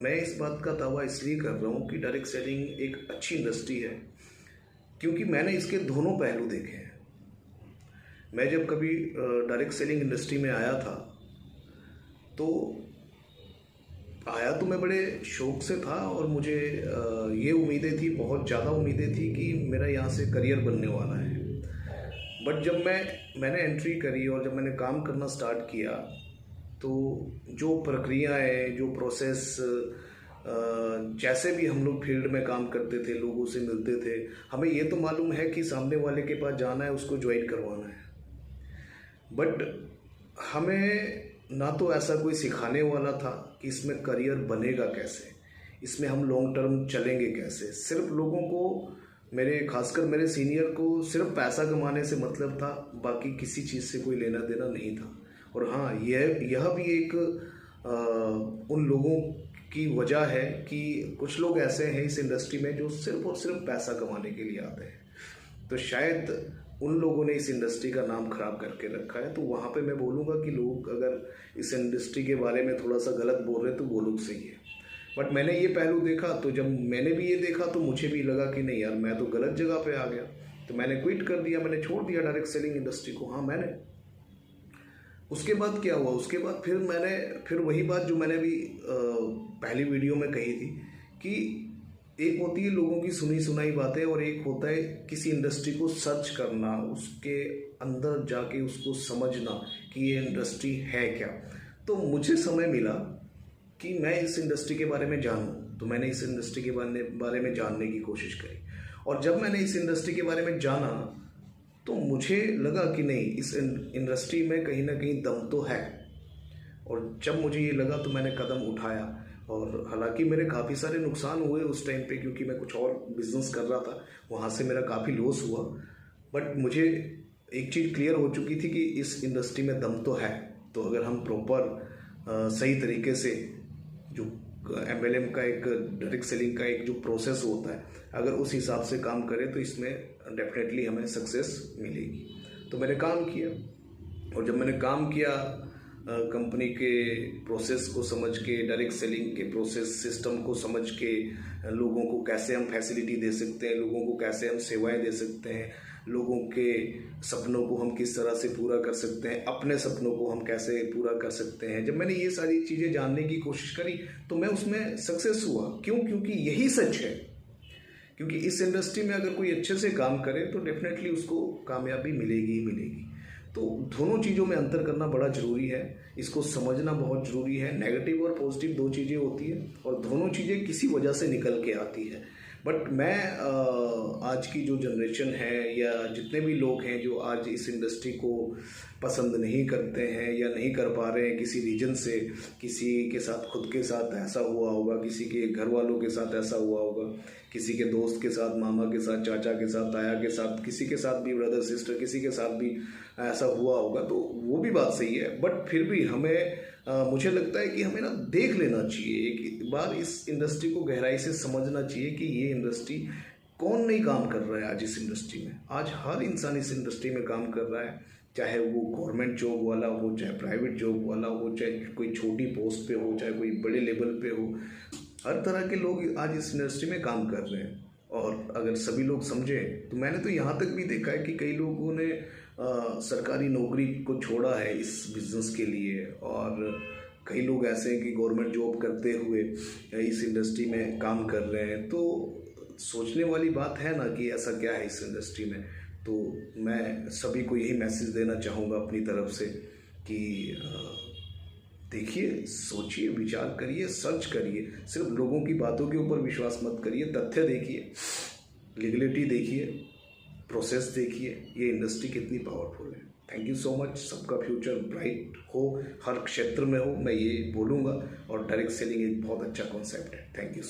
मैं इस बात का दावा इसलिए कर रहा हूँ कि डायरेक्ट सेलिंग एक अच्छी इंडस्ट्री है, क्योंकि मैंने इसके दोनों पहलू देखे हैं। मैं जब कभी डायरेक्ट सेलिंग इंडस्ट्री में आया था, तो आया तो मैं बड़े शौक से था और मुझे ये उम्मीदें थी, बहुत ज़्यादा उम्मीदें थी कि मेरा यहाँ से करियर बनने वाला है। बट जब मैंने एंट्री करी और जब मैंने काम करना स्टार्ट किया, तो जो प्रक्रियाएं, जो प्रोसेस, जैसे भी हम लोग फील्ड में काम करते थे, लोगों से मिलते थे, हमें ये तो मालूम है कि सामने वाले के पास जाना है, उसको ज्वाइन करवाना है। बट हमें ना तो ऐसा कोई सिखाने वाला था कि इसमें करियर बनेगा कैसे, इसमें हम लॉन्ग टर्म चलेंगे कैसे। सिर्फ लोगों को, खासकर मेरे सीनियर को, सिर्फ पैसा कमाने से मतलब था, बाकी किसी चीज़ से कोई लेना देना नहीं था। और हाँ, यह भी एक उन लोगों की वजह है कि कुछ लोग ऐसे हैं इस इंडस्ट्री में जो सिर्फ और सिर्फ पैसा कमाने के लिए आते हैं। तो शायद उन लोगों ने इस इंडस्ट्री का नाम खराब करके रखा है। तो वहाँ पे मैं बोलूँगा कि लोग अगर इस इंडस्ट्री के बारे में थोड़ा सा गलत बोल रहे हैं तो वो लोग सही है। बट मैंने ये पहलू देखा, तो जब मैंने भी ये देखा तो मुझे भी लगा कि नहीं यार, मैं तो गलत जगह पे आ गया। तो मैंने क्विट कर दिया, मैंने छोड़ दिया डायरेक्ट सेलिंग इंडस्ट्री को। हाँ, मैंने उसके बाद क्या हुआ, उसके बाद फिर वही बात जो मैंने भी पहली वीडियो में कही थी कि एक होती है लोगों की सुनी सुनाई बातें और एक होता है किसी इंडस्ट्री को सर्च करना, उसके अंदर जाके उसको समझना कि ये इंडस्ट्री है क्या। तो मुझे समय मिला कि मैं इस इंडस्ट्री के बारे में जानूं, तो मैंने इस इंडस्ट्री के बारे में जानने की कोशिश करी। और जब मैंने इस इंडस्ट्री के बारे में जाना, तो मुझे लगा कि नहीं, इस इंडस्ट्री में कहीं ना कहीं दम तो है। और जब मुझे ये लगा तो मैंने कदम उठाया। और हालांकि मेरे काफ़ी सारे नुकसान हुए उस टाइम पे, क्योंकि मैं कुछ और बिजनेस कर रहा था, वहाँ से मेरा काफ़ी लॉस हुआ। बट मुझे एक चीज़ क्लियर हो चुकी थी कि इस इंडस्ट्री में दम तो है। तो अगर हम प्रॉपर सही तरीके से, जो MLM का एक, डायरेक्ट सेलिंग का एक जो प्रोसेस होता है, अगर उस हिसाब से काम करें तो इसमें डेफिनेटली हमें सक्सेस मिलेगी। तो मैंने काम किया, और जब मैंने काम किया कंपनी के प्रोसेस को समझ के, डायरेक्ट सेलिंग के प्रोसेस सिस्टम को समझ के, लोगों को कैसे हम फैसिलिटी दे सकते हैं, लोगों को कैसे हम सेवाएं दे सकते हैं, लोगों के सपनों को हम किस तरह से पूरा कर सकते हैं, अपने सपनों को हम कैसे पूरा कर सकते हैं, जब मैंने ये सारी चीज़ें जानने की कोशिश करी तो मैं उसमें सक्सेस हुआ। क्यों? क्योंकि यही सच है। क्योंकि इस इंडस्ट्री में अगर कोई अच्छे से काम करे तो डेफिनेटली उसको कामयाबी मिलेगी ही मिलेगी। तो दोनों चीज़ों में अंतर करना बड़ा ज़रूरी है, इसको समझना बहुत ज़रूरी है। नेगेटिव और पॉजिटिव दो चीज़ें होती हैं, और दोनों चीज़ें किसी वजह से निकल के आती है। बट मैं आज की जो जनरेशन है, या जितने भी लोग हैं जो आज इस इंडस्ट्री को पसंद नहीं करते हैं या नहीं कर पा रहे हैं किसी रीजन से, किसी के साथ, खुद के साथ ऐसा हुआ होगा, किसी के घर वालों के साथ ऐसा हुआ होगा, किसी के दोस्त के साथ, मामा के साथ, चाचा के साथ, ताया के साथ, किसी के साथ भी, ब्रदर सिस्टर, किसी के साथ भी ऐसा हुआ होगा, तो वो भी बात सही है। बट फिर भी हमें मुझे लगता है कि हमें ना देख लेना चाहिए, एक बार इस इंडस्ट्री को गहराई से समझना चाहिए कि ये इंडस्ट्री, कौन नहीं काम कर रहा है आज इस इंडस्ट्री में। आज हर इंसान इस इंडस्ट्री में काम कर रहा है, चाहे वो गवर्नमेंट जॉब वाला हो, चाहे प्राइवेट जॉब वाला हो, चाहे कोई छोटी पोस्ट पे हो, चाहे कोई बड़े लेवल पे हो। हर तरह के लोग आज इस इंडस्ट्री में काम कर रहे हैं। और अगर सभी लोग समझें, तो मैंने तो यहाँ तक भी देखा है कि कई लोगों ने सरकारी नौकरी को छोड़ा है इस बिज़नेस के लिए, और कई लोग ऐसे हैं कि गवर्नमेंट जॉब करते हुए इस इंडस्ट्री में काम कर रहे हैं। तो सोचने वाली बात है ना कि ऐसा क्या है इस इंडस्ट्री में। तो मैं सभी को यही मैसेज देना चाहूँगा अपनी तरफ से कि देखिए, सोचिए, विचार करिए, सर्च करिए, सिर्फ लोगों की बातों के ऊपर विश्वास मत करिए। तथ्य देखिए, लीगलिटी देखिए, प्रोसेस देखिए, ये इंडस्ट्री कितनी पावरफुल है। Thank you so much. सबका फ्यूचर ब्राइट हो, हर क्षेत्र में हो, मैं ये बोलूँगा। और डायरेक्ट सेलिंग एक बहुत अच्छा कॉन्सेप्ट है। Thank you.